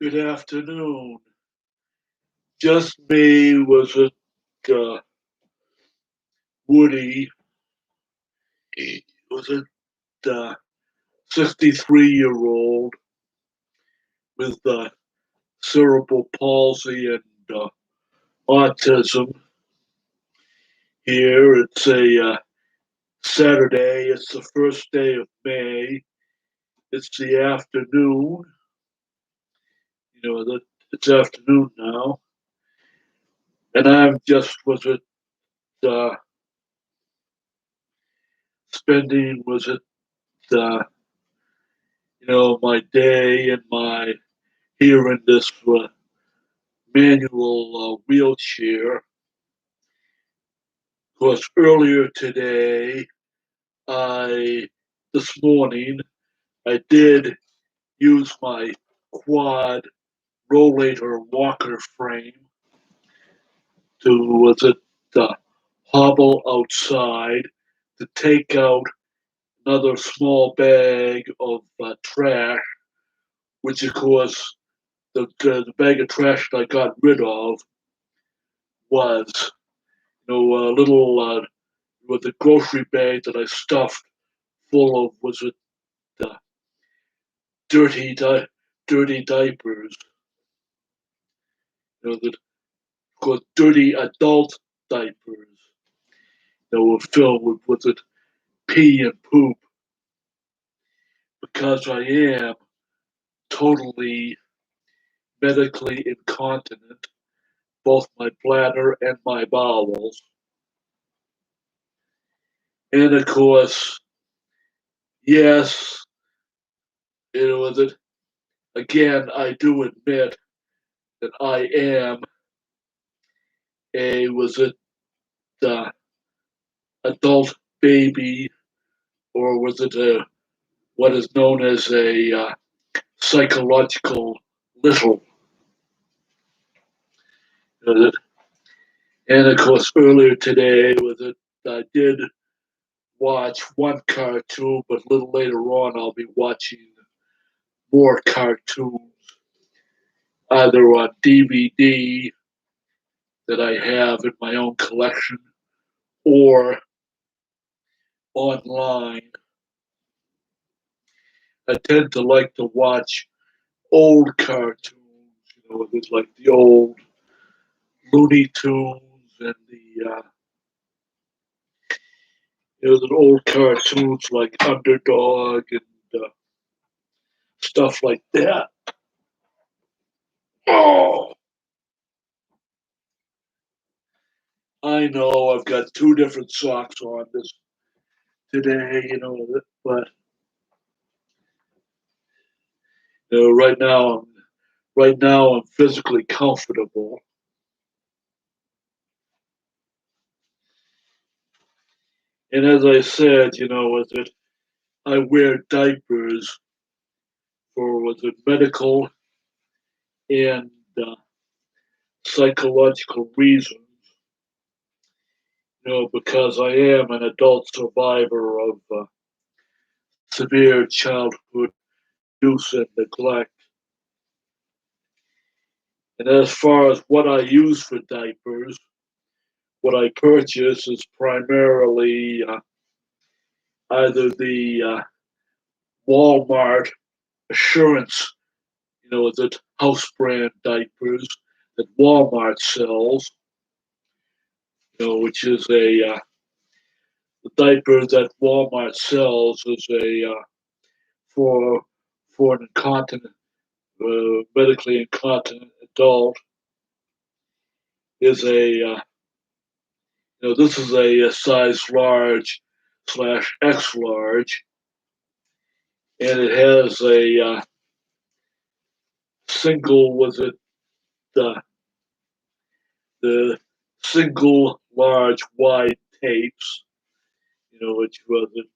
Good afternoon. Just me was it Woody. He was it 63-year-old with cerebral palsy and autism. Here it's a Saturday. It's the first day of May. It's the afternoon. That it's afternoon now, and I'm just was it uh, spending was it uh, my day and my here in this manual wheelchair. Of course, earlier today, I this morning I did use my quad rollator walker frame to hobble outside to take out another small bag of trash, which of course the bag of trash that I got rid of was a little with a grocery bag that I stuffed full of was it uh, dirty dirty diapers. That called dirty adult diapers. Were filled with was it pee and poop because I am totally medically incontinent, both my bladder and my bowels. And of course, yes, was it again. I do admit that I am a was it uh, adult baby, or was it what is known as a psychological little. Uh, and of course, earlier today, was it I did watch one cartoon, but a little later on, I'll be watching more cartoons, either on DVD that I have in my own collection or online. I tend to like to watch old cartoons, with like the old Looney Tunes and the old cartoons like Underdog and stuff like that. Oh, I know I've got two different socks on this today, but right now I'm physically comfortable, and as I said, with it, I wear diapers for was it medical and uh, psychological reasons. Because I am an adult survivor of severe childhood abuse and neglect. And as far as what I use for diapers, what I purchase is primarily either the Walmart Assurance, the house brand diapers that Walmart sells, which is the diaper that Walmart sells is for for an incontinent, medically incontinent adult is this is a size large slash X large, and it has a single was it uh, the single large wide tapes, which was it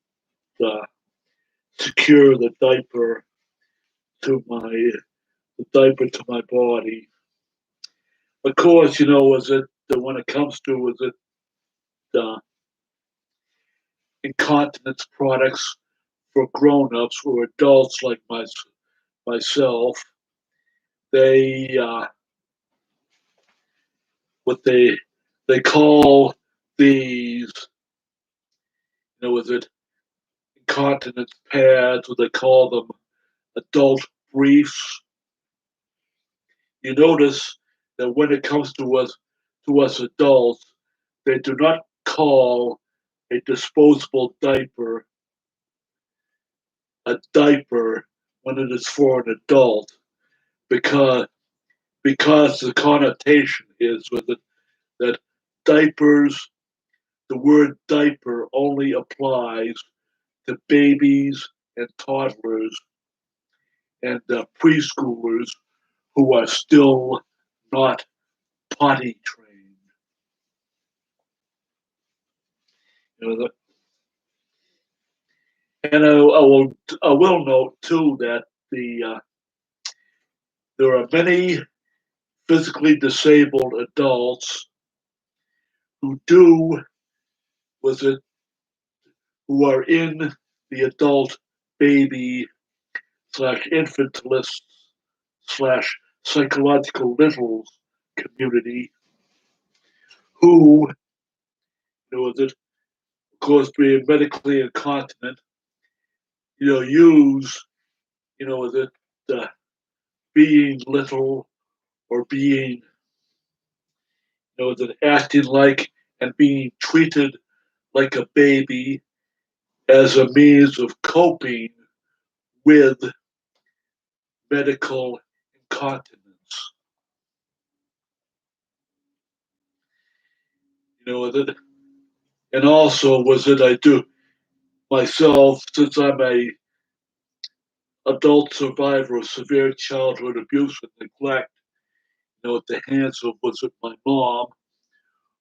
secure the diaper to my body. Of course, was it when it comes to was it uh, incontinence products for grown-ups or adults like myself, they what they call these, was it incontinence pads, or they call them adult briefs. You notice that when it comes to us adults, they do not call a disposable diaper a diaper when it is for an adult, because the connotation is with it that diapers, the word diaper only applies to babies and toddlers and preschoolers who are still not potty trained. You know, and I will note too that there are many physically disabled adults who do was it who are in the adult baby slash infantilist slash psychological littles community who, that of course being medically incontinent, use, that being little or being, that acting like and being treated like a baby as a means of coping with medical incontinence. That, and also was it I do myself, since I'm a adult survivor of severe childhood abuse and neglect, at the hands of was it my mom,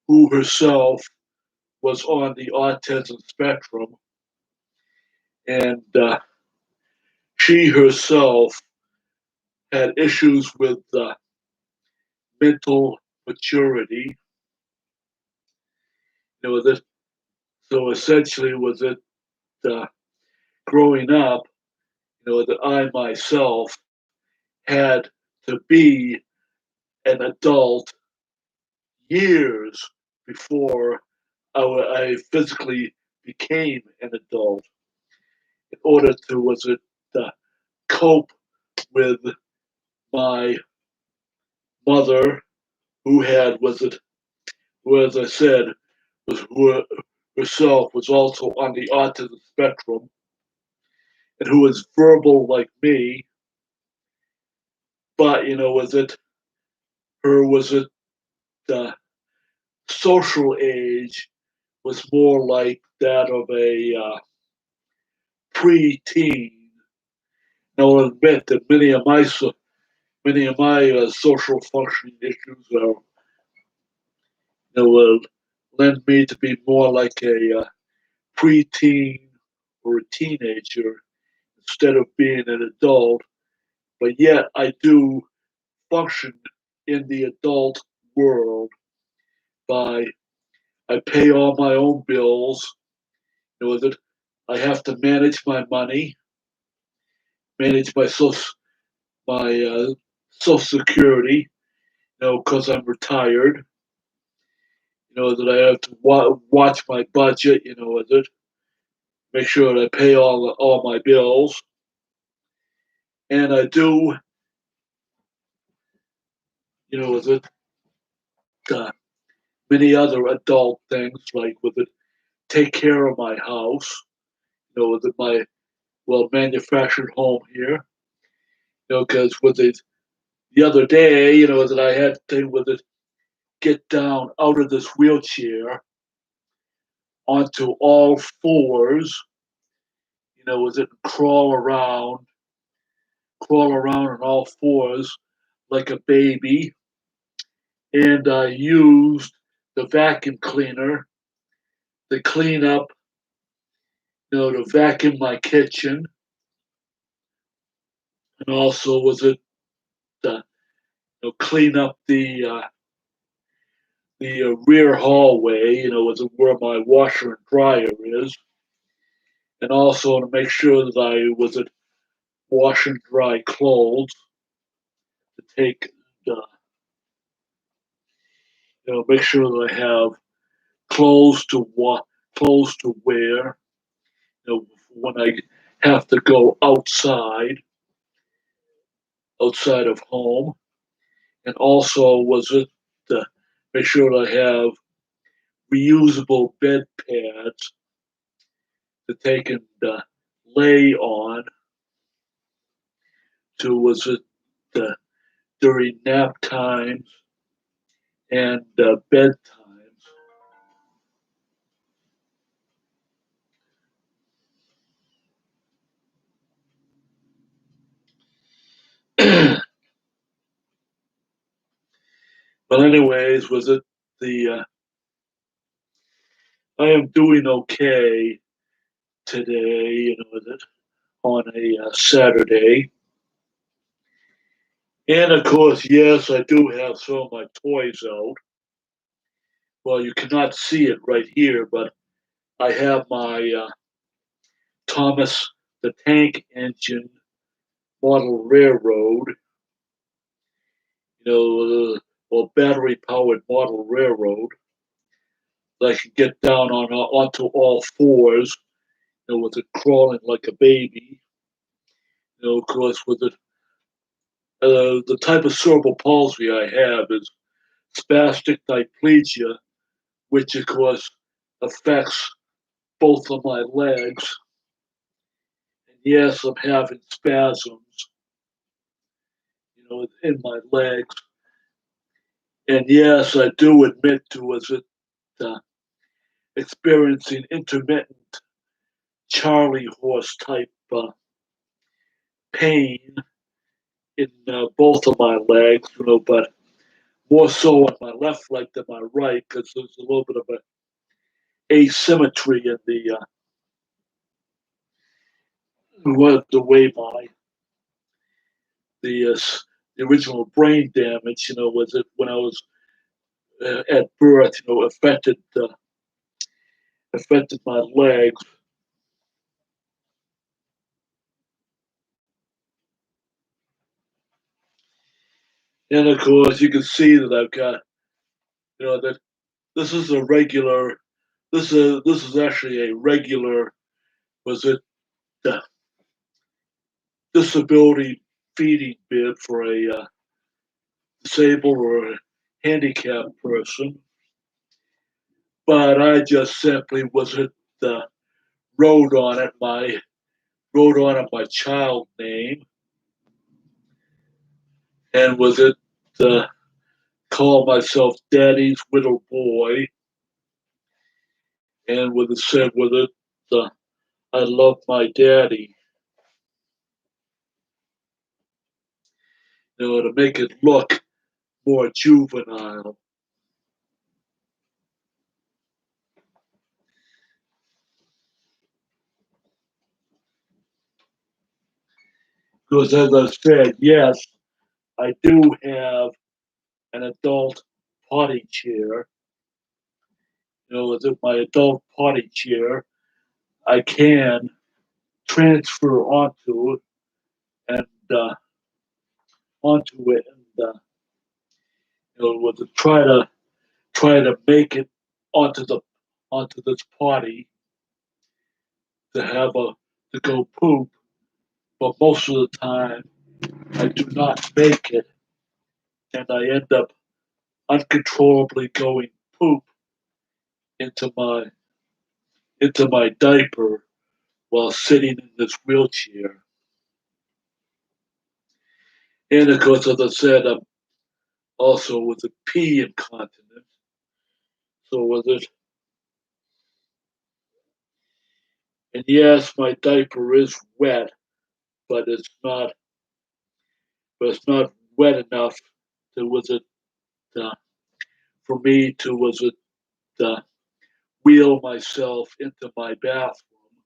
who herself was on the autism spectrum, and she herself had issues with mental maturity. This, so essentially, was it uh, growing up, that I myself had to be an adult years before I physically became an adult in order to was it cope with my mother, who had was it who, as I said, was who herself was also on the autism spectrum, and who was verbal like me, but was it her was it social age was more like that of a pre-teen. Now, I'll admit that many of my social functioning issues are, will lend me to be more like a pre-teen or a teenager instead of being an adult. But yet, I do function in the adult world by I pay all my own bills. That I have to manage my money, manage my social security, because I'm retired. That I have to watch my budget. With it, make sure that I pay all my bills, and I do. With it, uh, many other adult things like with it, take care of my house. With it, my manufactured home here. Because with it the other day, that I had to with it get down out of this wheelchair onto all fours, was it crawl around on all fours like a baby, and I used the vacuum cleaner to clean up, to vacuum my kitchen, and also was it clean up the rear hallway, was it where my washer and dryer is, and also to make sure that I was it wash and dry clothes, take make sure that I have clothes to clothes to wear. When I have to go outside of home, and also was it make sure that I have reusable bed pads to take and lay on. To was it during nap times and bedtimes. But anyways, was it the I am doing okay today, with it on a Saturday. And of course, yes, I do have some of my toys out. Well, you cannot see it right here, but I have my Thomas the Tank Engine model railroad, well, battery powered model railroad that I can get down onto all fours, with it crawling like a baby. Of course, with it, the type of cerebral palsy I have is spastic diplegia, which of course affects both of my legs. And yes, I'm having spasms, in my legs. And yes, I do admit to was it experiencing intermittent Charlie horse type pain in both of my legs, but more so on my left leg than my right because there's a little bit of an asymmetry in the way the the original brain damage, was it when I was at birth, affected my legs. And of course, you can see that I've got, that this is a regular. This is actually a regular. Was it the disability feeding bib for a disabled or a handicapped person? But I just simply was it wrote on it my child name, and was it called myself Daddy's little boy, and with it said with it I love my daddy, to make it look more juvenile. Because as I said, yes, I do have an adult potty chair. With my adult potty chair, I can transfer and uh, onto it, and with to try to make it onto the onto this potty to have to go poop. But most of the time, I do not make it, and I end up uncontrollably going poop into my diaper while sitting in this wheelchair. And of course, as I said, I'm also with a pee incontinence. So with it, and yes, my diaper is wet, but it's not wet enough to was it uh, for me to was it wheel myself into my bathroom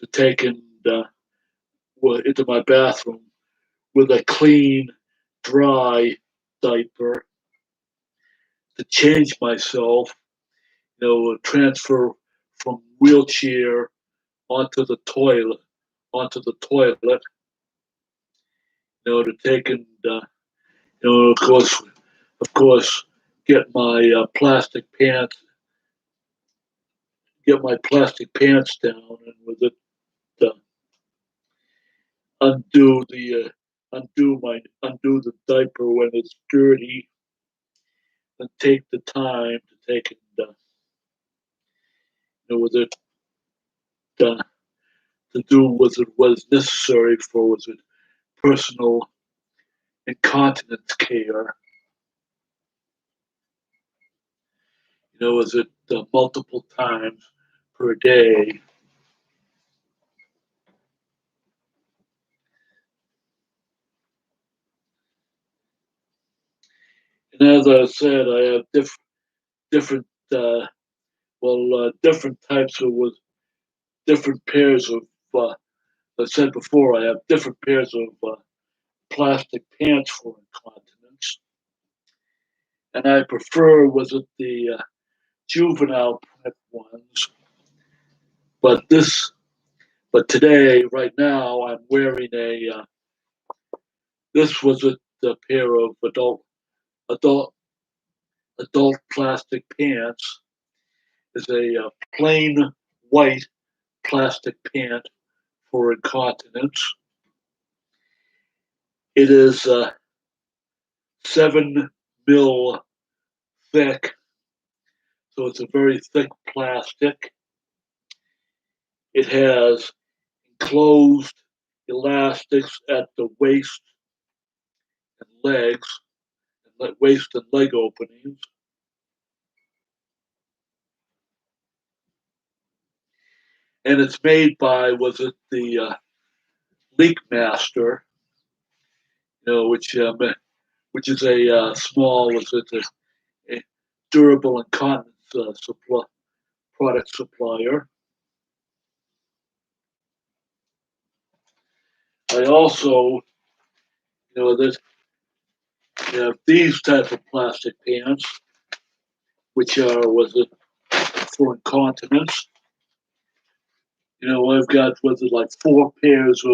to take and into my bathroom with a clean, dry diaper to change myself, transfer from wheelchair onto the toilet, onto the toilet, to take and of course, get my plastic pants down, and with it, uh, undo the undo the diaper when it's dirty, and take the time to take and with it uh, to do what is necessary for was it personal incontinence care. Was it multiple times per day. And as I said, I have different uh, different types of with different pairs of. I said before, I have different pairs of plastic pants for incontinence, and I prefer was it the juvenile print ones. But today, right now, I'm wearing a. This was a pair of adult adult plastic pants. Is a plain white plastic pant for incontinence. It is 7 mil thick, so it's a very thick plastic. It has enclosed elastics at the waist and legs, waist and leg openings. And it's made by, was it the Leak Master, which is a small, was it a durable incontinence product supplier. I also, that have these type of plastic pants, which are, was it for incontinence. I've got, was it like 4 pairs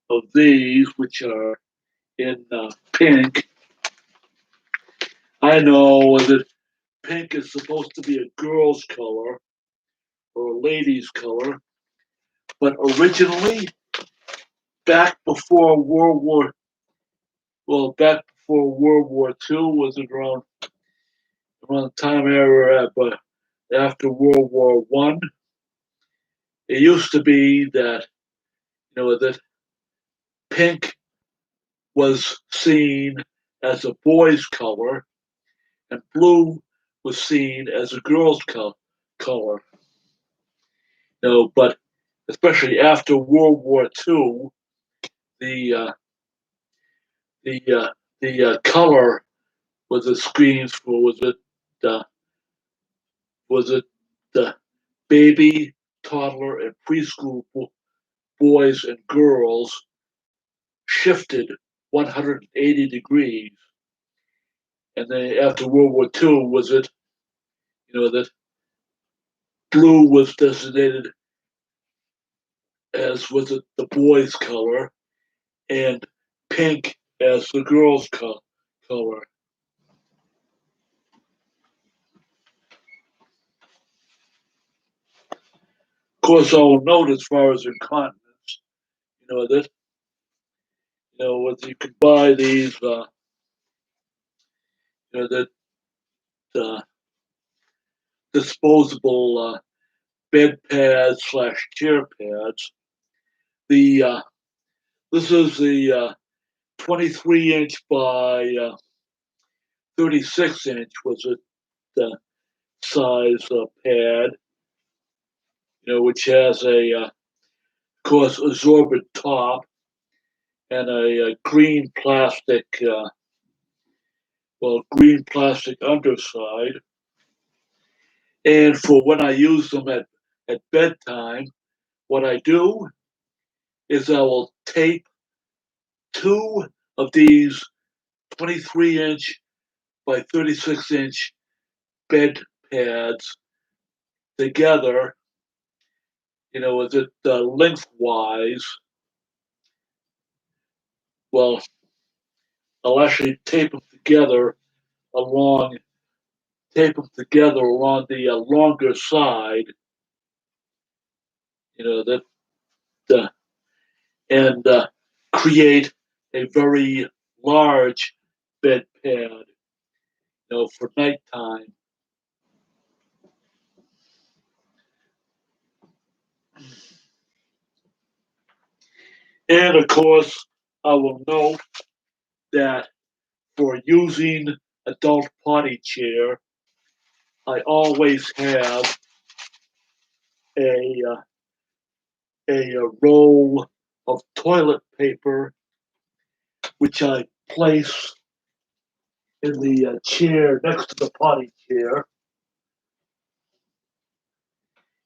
of these, which are in pink. I know that pink is supposed to be a girl's color or a lady's color, but originally, back before World War, back before World War II, was it around the time era, but after World War One, it used to be that that pink was seen as a boy's color and blue was seen as a girl's color. But especially after World War II, the the color was the screens for uh, was it the baby, toddler, and preschool boys and girls shifted 180 degrees, and then after World War II, was it that blue was designated as, was it the boys' color, and pink as the girls' color. Of course, I will note as far as incontinence, that you can buy these, that uh, disposable bed pads / chair pads. The This is the 23-inch by 36-inch was it size pad, which has of course, absorbent top and a green plastic underside. And for when I use them at bedtime, what I do is I will tape 2 of these 23-inch by 36-inch bed pads together, with it lengthwise, well, I'll actually along tape them together along the longer side, that uh, and create a very large bed pad, for nighttime. And of course, I will note that for using adult potty chair, I always have a a roll of toilet paper, which I place in the chair next to the potty chair,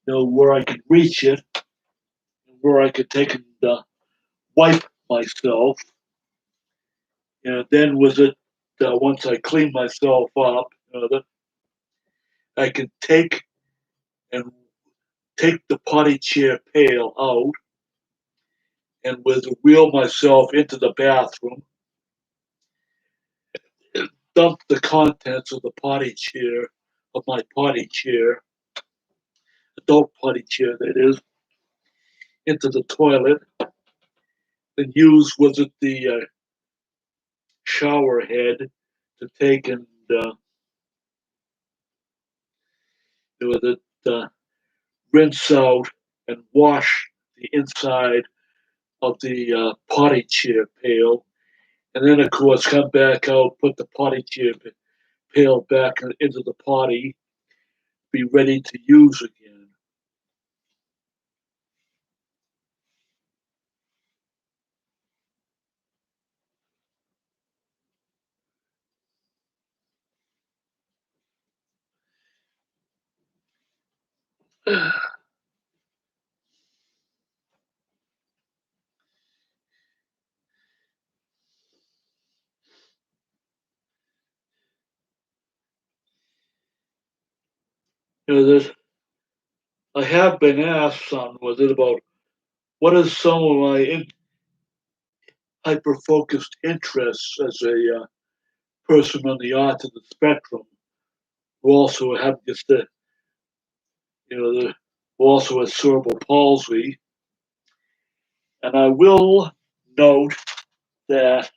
where I can reach it, where I could take and wipe myself. Then with it, once I clean myself up, I can and take the potty chair pail out and with wheel myself into the bathroom, dump the contents of my potty chair, adult potty chair that is, into the toilet, and use with it the shower head to take and with it rinse out and wash the inside of the potty chair pail, and then of course come back out, put the potty chair pail back into the potty, be ready to use again. This, I have been asked some was it about what is some of my hyper focused interests as a person on the autism spectrum who also have just who also has cerebral palsy. And I will note that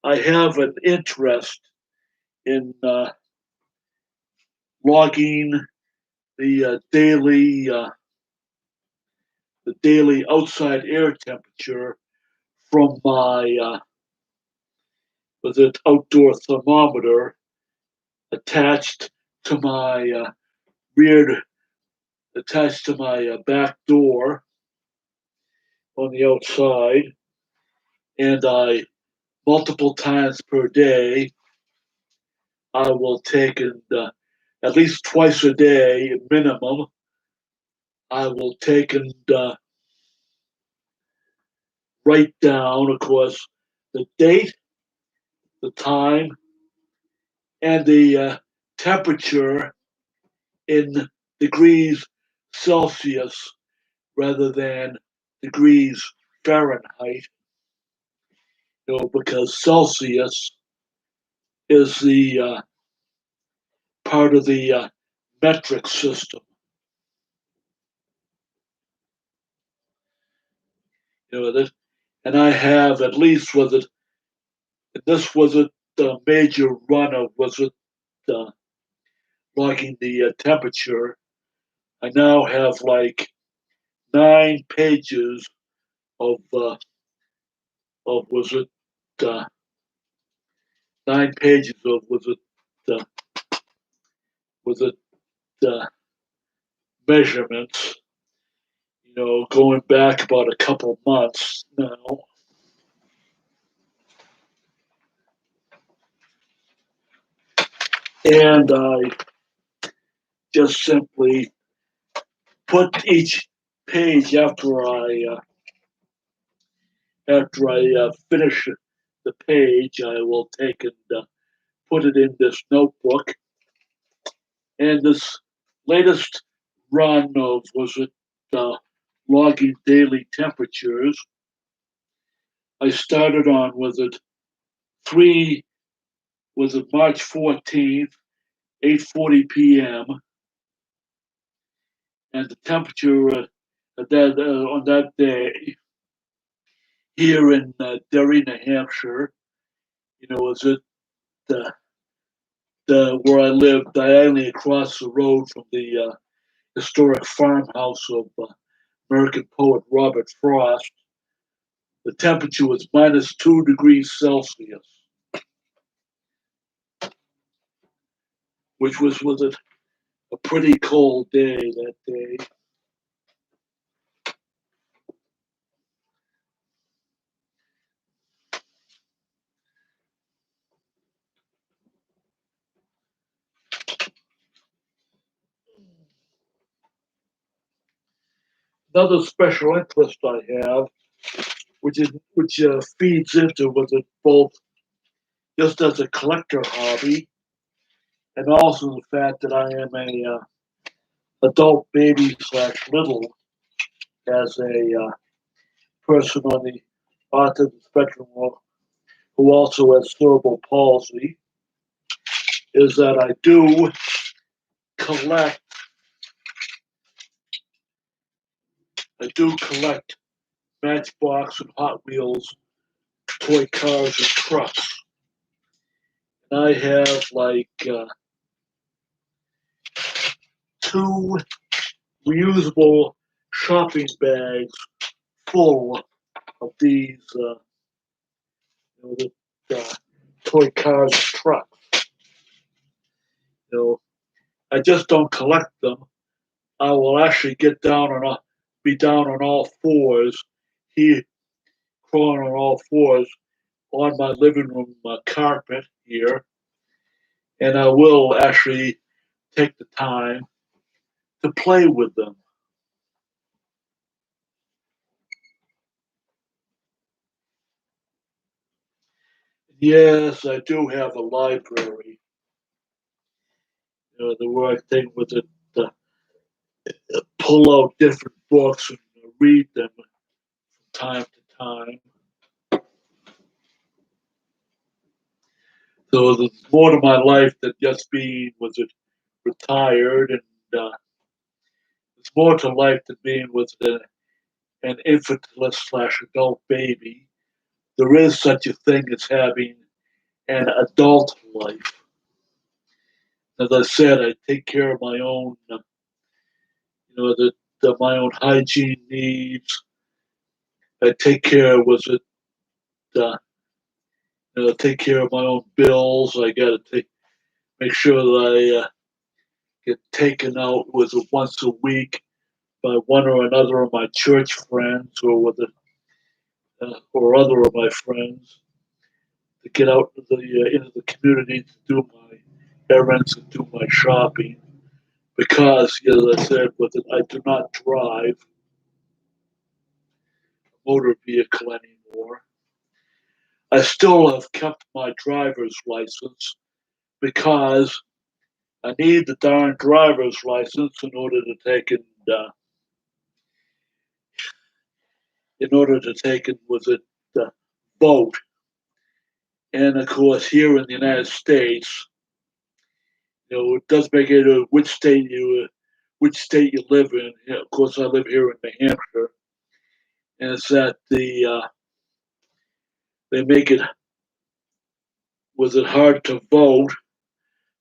I have an interest in logging the daily outside air temperature from my with an outdoor thermometer attached to my rear attached to my back door on the outside, and I multiple times per day I will take and at least twice a day minimum. I will take and write down, of course, the date, the time, and the temperature in degrees Celsius rather than degrees Fahrenheit, because Celsius is the part of the metric system. That, and I have at least was it this was it the major run of was it logging the temperature. I now have like 9 pages of was it uh, 9 pages of uh, was it measurements. Going back about a couple months now, and I just simply put each page after I finish the page, I will take and put it in this notebook. And this latest run of was it logging daily temperatures, I started on, was it 3, was it March 14th, 8:40 p.m. And the temperature on that day here in Derry, New Hampshire, was it the where I live, diagonally across the road from the historic farmhouse of American poet Robert Frost. The temperature was -2 degrees Celsius, which was it a pretty cold day that day. Another special interest I have, which feeds into was it both just as a collector hobby, and also the fact that I am a adult baby slash little as a person on the autism spectrum who also has cerebral palsy, is that collect I do collect Matchbox and Hot Wheels toy cars and trucks. And I have like two reusable shopping bags full of these the toy cars and trucks. You know, I just don't collect them. I will actually be down on all fours, here crawling on all fours on my living room carpet here, and I will actually take the time to play with them. Yes, I do have a library. The right thing with it, pull out different books and read them from time to time. So there's more to my life than just being was it retired, and there's more to life than being was it an infantless slash adult baby. There is such a thing as having an adult life. As I said, I take care of my own, my own hygiene needs. I take care was it uh, take care of my own bills. I got to make sure that I get taken out with it once a week by one or another of my church friends or or other of my friends to get out into the community to do my errands and do my shopping. Because, as I said, with it, I do not drive a motor vehicle anymore. I still have kept my driver's license because I need the darn driver's license uh, in order to take it was it vote. And of course, here in the United States, it does make it which state you live in. Of course, I live here in New Hampshire, and it's that they make it was it hard to vote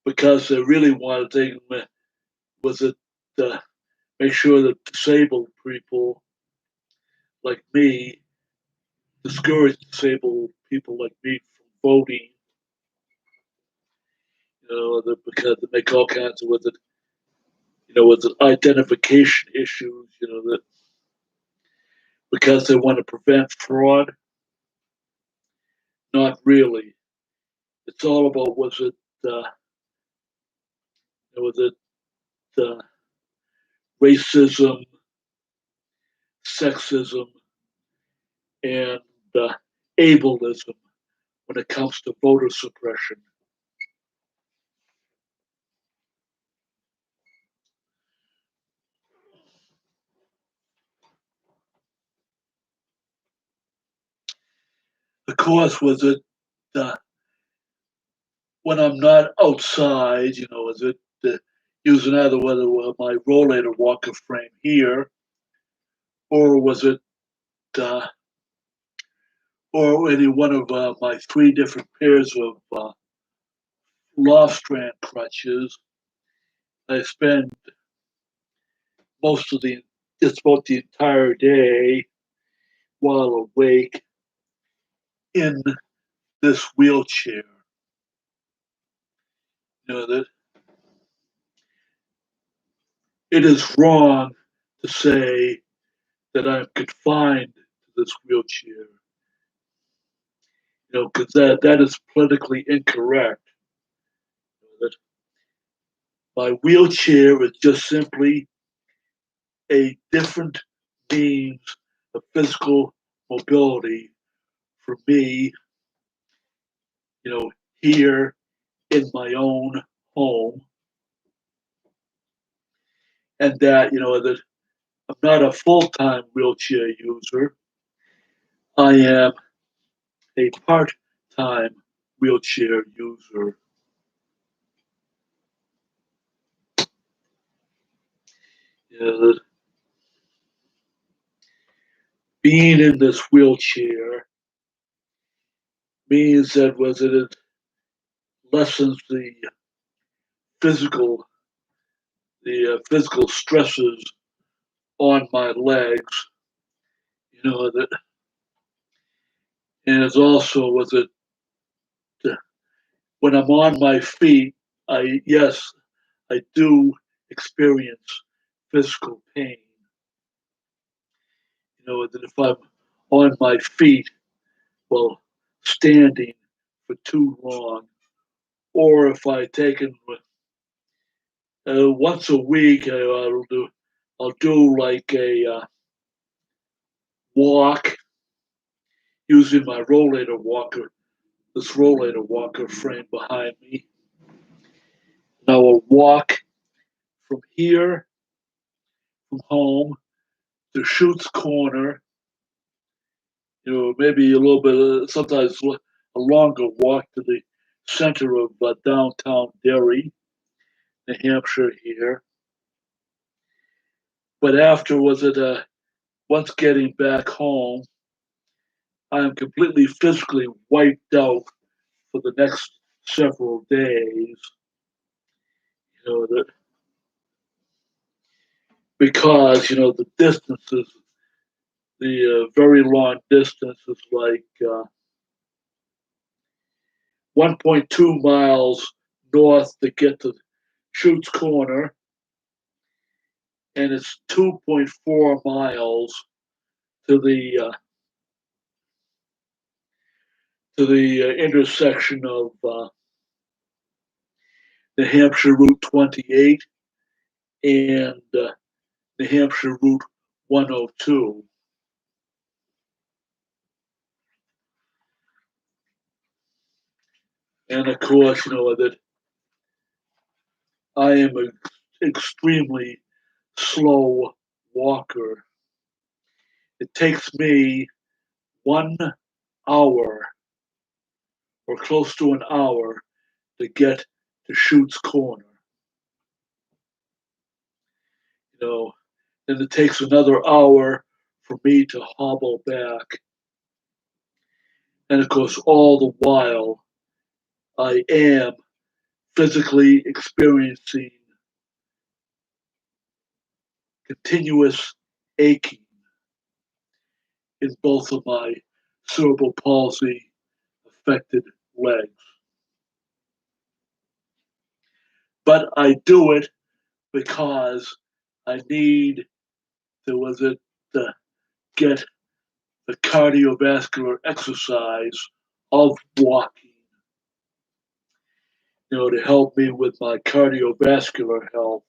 because they really wanted to was it uh, make sure that disabled people like me discourage disabled people like me from voting. Because they make all kinds of with the identification issues. That because they want to prevent fraud. Not really. It's all about was it uh, racism, sexism, and uh, ableism when it comes to voter suppression. of course, was it uh, when I'm not outside, is it using either whether my rollator walker frame here, or was it, uh, or any one of my three different pairs of loft strand crutches. I spend most of the, just about the entire day while awake in this wheelchair. That it is wrong to say that I'm confined to this wheelchair, because that is politically incorrect. That my wheelchair is just simply a different means of physical mobility for me, here in my own home, and that I'm not a full-time wheelchair user. I am a part-time wheelchair user. That being in this wheelchair means that was it lessens physical the physical stresses on my legs. That, and it's also was it when I'm on my feet, I do experience physical pain. That if I'm on my feet, well, standing for too long, or if I take it once a week, I'll do like a walk using my rollator walker, this rollator walker frame behind me. And I will walk from here, from home, to Schutt's Corner, maybe a little bit, sometimes a longer walk to the center of downtown Derry, New Hampshire here. But after once getting back home, I am completely physically wiped out for the next several days. That because the distances, the very long distances, like 1.2 miles north to get to Schutt's Corner, and it's 2.4 miles to the intersection of New Hampshire Route 28 and New Hampshire Route 102. And of course, that I am an extremely slow walker. It takes me 1 hour or close to an hour to get to Schutt's Corner. You know, then it takes another hour for me to hobble back. And of course, all the while, I am physically experiencing continuous aching in both of my cerebral palsy affected legs. But I do it because I need to get the cardiovascular exercise of walking, to help me with my cardiovascular health.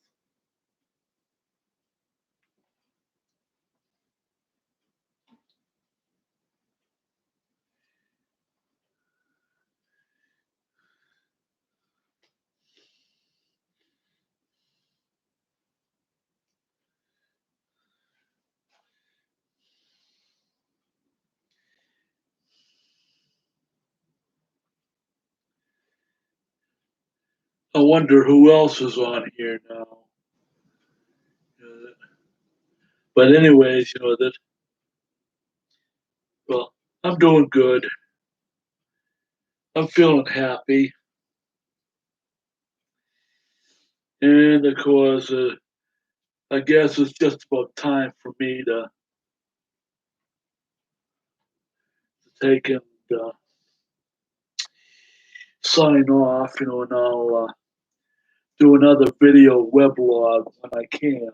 I wonder who else is on here now. But anyways, that well, I'm doing good. I'm feeling happy, and of course, I guess it's just about time for me to take and sign off. And I'll do another video weblog when I can.